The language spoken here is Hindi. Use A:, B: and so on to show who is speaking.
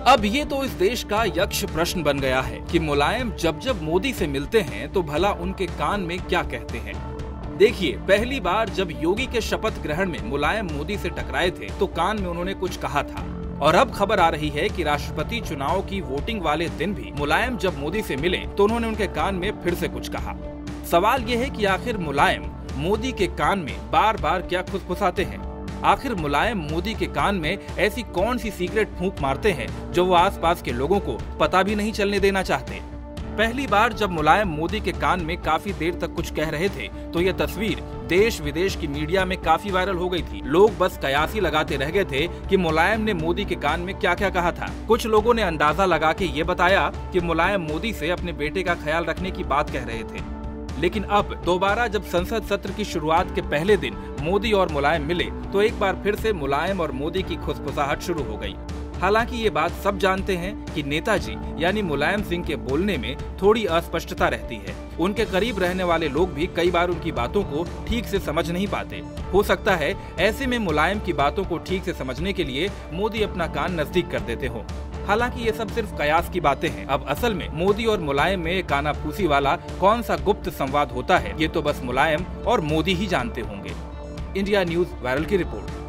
A: अब ये तो इस देश का यक्ष प्रश्न बन गया है कि मुलायम जब जब मोदी से मिलते हैं तो भला उनके कान में क्या कहते हैं। देखिए, पहली बार जब योगी के शपथ ग्रहण में मुलायम मोदी से टकराए थे तो कान में उन्होंने कुछ कहा था, और अब खबर आ रही है कि राष्ट्रपति चुनाव की वोटिंग वाले दिन भी मुलायम जब मोदी से मिले तो उन्होंने उनके कान में फिर से कुछ कहा। सवाल ये है कि आखिर मुलायम मोदी के कान में बार बार क्या फुसफुसाते हैं। आखिर मुलायम मोदी के कान में ऐसी कौन सी सीक्रेट फूंक मारते हैं जो वो आसपास के लोगों को पता भी नहीं चलने देना चाहते। पहली बार जब मुलायम मोदी के कान में काफी देर तक कुछ कह रहे थे तो ये तस्वीर देश विदेश की मीडिया में काफी वायरल हो गई थी। लोग बस कयासी लगाते रह गए थे कि मुलायम ने मोदी के कान में क्या क्या कहा था। कुछ लोगों ने अंदाजा लगा के ये बताया कि मुलायम मोदी से अपने बेटे का ख्याल रखने की बात कह रहे थे। लेकिन अब दोबारा जब संसद सत्र की शुरुआत के पहले दिन मोदी और मुलायम मिले तो एक बार फिर से मुलायम और मोदी की खुसफुसाहट शुरू हो गई। हालांकि ये बात सब जानते हैं कि नेताजी यानी मुलायम सिंह के बोलने में थोड़ी अस्पष्टता रहती है। उनके करीब रहने वाले लोग भी कई बार उनकी बातों को ठीक से समझ नहीं पाते। हो सकता है ऐसे में मुलायम की बातों को ठीक से समझने के लिए मोदी अपना कान नजदीक कर देते हो। हालांकि ये सब सिर्फ कयास की बातें हैं। अब असल में मोदी और मुलायम में कानाफूसी वाला कौन सा गुप्त संवाद होता है, ये तो बस मुलायम और मोदी ही जानते होंगे। इंडिया न्यूज वायरल की रिपोर्ट।